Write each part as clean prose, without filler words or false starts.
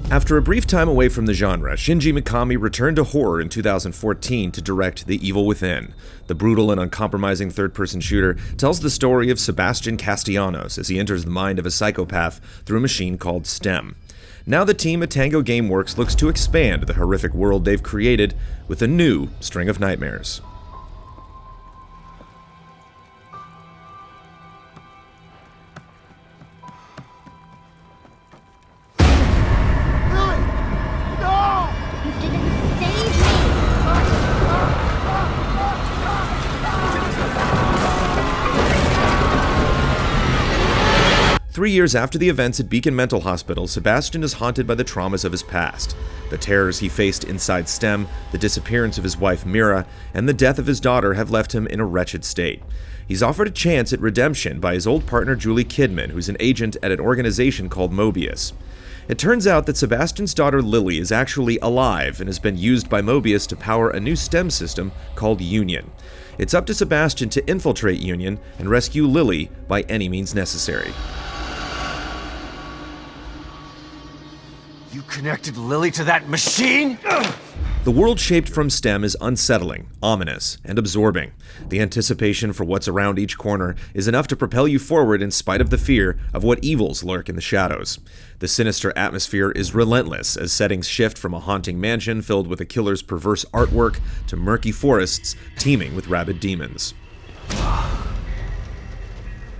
After a brief time away from the genre, Shinji Mikami returned to horror in 2014 to direct The Evil Within. The brutal and uncompromising third-person shooter tells the story of Sebastian Castellanos as he enters the mind of a psychopath through a machine called STEM. Now the team at Tango Gameworks looks to expand the horrific world they've created with a new string of nightmares. You didn't save me! 3 years after the events at Beacon Mental Hospital, Sebastian is haunted by the traumas of his past. The terrors he faced inside STEM, the disappearance of his wife Mira, and the death of his daughter have left him in a wretched state. He's offered a chance at redemption by his old partner Julie Kidman, who's an agent at an organization called Mobius. It turns out that Sebastian's daughter Lily is actually alive and has been used by Mobius to power a new STEM system called Union. It's up to Sebastian to infiltrate Union and rescue Lily by any means necessary. You connected Lily to that machine? The world shaped from STEM is unsettling, ominous, and absorbing. The anticipation for what's around each corner is enough to propel you forward in spite of the fear of what evils lurk in the shadows. The sinister atmosphere is relentless as settings shift from a haunting mansion filled with a killer's perverse artwork to murky forests teeming with rabid demons.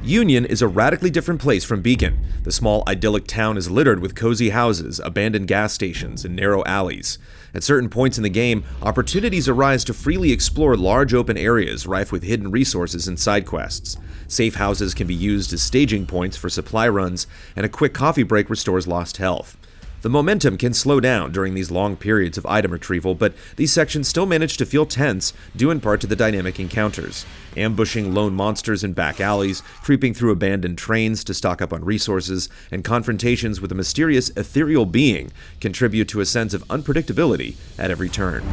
Union is a radically different place from Beacon. The small idyllic town is littered with cozy houses, abandoned gas stations, and narrow alleys. At certain points in the game, opportunities arise to freely explore large open areas rife with hidden resources and side quests. Safe houses can be used as staging points for supply runs, and a quick coffee break restores lost health. The momentum can slow down during these long periods of item retrieval, but these sections still manage to feel tense, due in part to the dynamic encounters. Ambushing lone monsters in back alleys, creeping through abandoned trains to stock up on resources, and confrontations with a mysterious ethereal being contribute to a sense of unpredictability at every turn.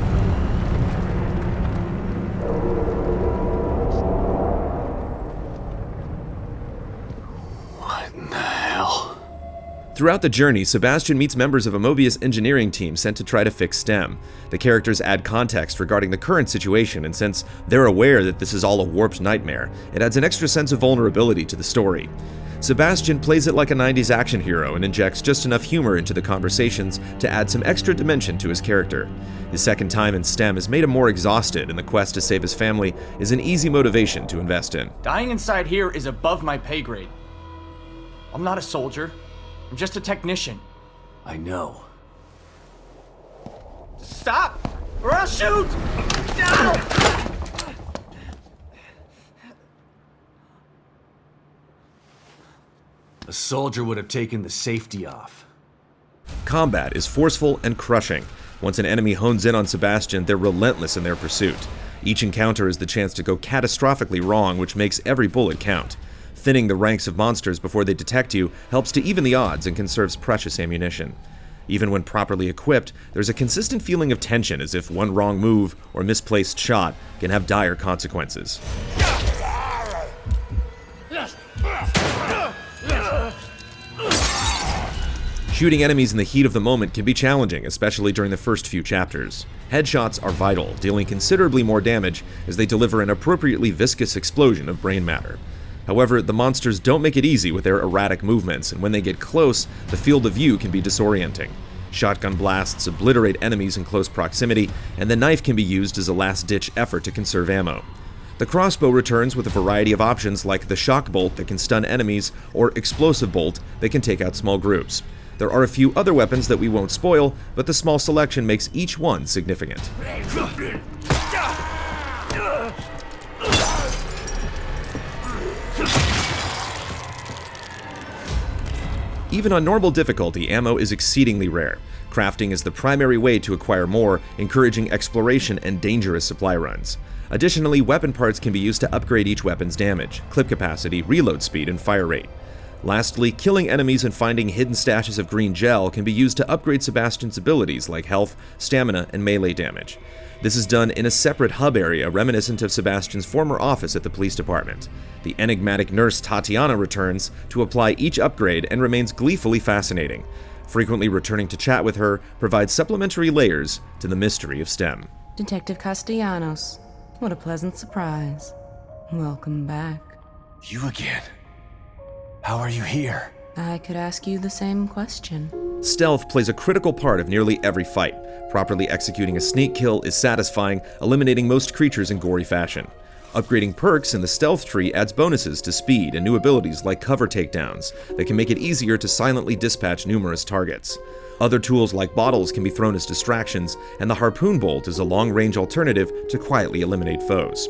Throughout the journey, Sebastian meets members of a Mobius engineering team sent to try to fix STEM. The characters add context regarding the current situation, and since they're aware that this is all a warped nightmare, it adds an extra sense of vulnerability to the story. Sebastian plays it like a 90s action hero and injects just enough humor into the conversations to add some extra dimension to his character. His second time in STEM has made him more exhausted, and the quest to save his family is an easy motivation to invest in. Dying inside here is above my pay grade. I'm not a soldier. I'm just a technician. I know. Stop! Or I'll shoot! No! A soldier would have taken the safety off. Combat is forceful and crushing. Once an enemy hones in on Sebastian, they're relentless in their pursuit. Each encounter is the chance to go catastrophically wrong, which makes every bullet count. Thinning the ranks of monsters before they detect you helps to even the odds and conserves precious ammunition. Even when properly equipped, there's a consistent feeling of tension, as if one wrong move or misplaced shot can have dire consequences. Shooting enemies in the heat of the moment can be challenging, especially during the first few chapters. Headshots are vital, dealing considerably more damage as they deliver an appropriately viscous explosion of brain matter. However, the monsters don't make it easy with their erratic movements, and when they get close, the field of view can be disorienting. Shotgun blasts obliterate enemies in close proximity, and the knife can be used as a last-ditch effort to conserve ammo. The crossbow returns with a variety of options like the shock bolt that can stun enemies, or explosive bolt that can take out small groups. There are a few other weapons that we won't spoil, but the small selection makes each one significant. Even on normal difficulty, ammo is exceedingly rare. Crafting is the primary way to acquire more, encouraging exploration and dangerous supply runs. Additionally, weapon parts can be used to upgrade each weapon's damage, clip capacity, reload speed, and fire rate. Lastly, killing enemies and finding hidden stashes of green gel can be used to upgrade Sebastian's abilities like health, stamina, and melee damage. This is done in a separate hub area reminiscent of Sebastian's former office at the police department. The enigmatic nurse Tatiana returns to apply each upgrade and remains gleefully fascinating. Frequently returning to chat with her provides supplementary layers to the mystery of STEM. Detective Castellanos, what a pleasant surprise. Welcome back. You again? How are you here? I could ask you the same question. Stealth plays a critical part of nearly every fight. Properly executing a sneak kill is satisfying, eliminating most creatures in gory fashion. Upgrading perks in the stealth tree adds bonuses to speed and new abilities like cover takedowns that can make it easier to silently dispatch numerous targets. Other tools like bottles can be thrown as distractions, and the harpoon bolt is a long-range alternative to quietly eliminate foes.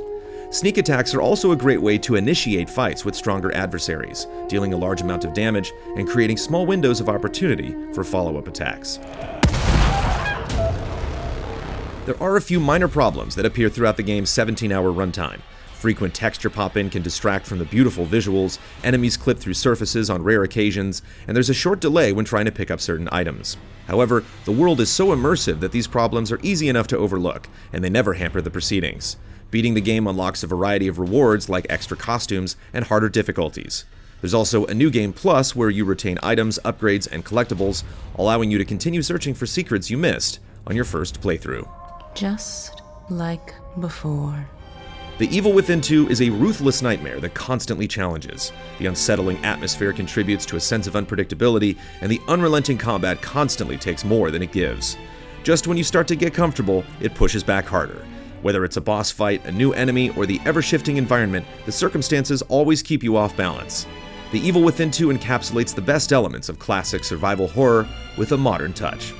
Sneak attacks are also a great way to initiate fights with stronger adversaries, dealing a large amount of damage and creating small windows of opportunity for follow-up attacks. There are a few minor problems that appear throughout the game's 17-hour runtime. Frequent texture pop-in can distract from the beautiful visuals, enemies clip through surfaces on rare occasions, and there's a short delay when trying to pick up certain items. However, the world is so immersive that these problems are easy enough to overlook, and they never hamper the proceedings. Beating the game unlocks a variety of rewards like extra costumes and harder difficulties. There's also a new game plus where you retain items, upgrades, and collectibles, allowing you to continue searching for secrets you missed on your first playthrough. Just like before. The Evil Within 2 is a ruthless nightmare that constantly challenges. The unsettling atmosphere contributes to a sense of unpredictability, and the unrelenting combat constantly takes more than it gives. Just when you start to get comfortable, it pushes back harder. Whether it's a boss fight, a new enemy, or the ever-shifting environment, the circumstances always keep you off balance. The Evil Within 2 encapsulates the best elements of classic survival horror with a modern touch.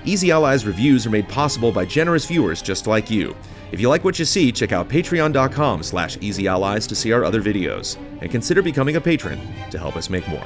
Easy Allies reviews are made possible by generous viewers just like you. If you like what you see, check out patreon.com/easyallies to see our other videos, and consider becoming a patron to help us make more.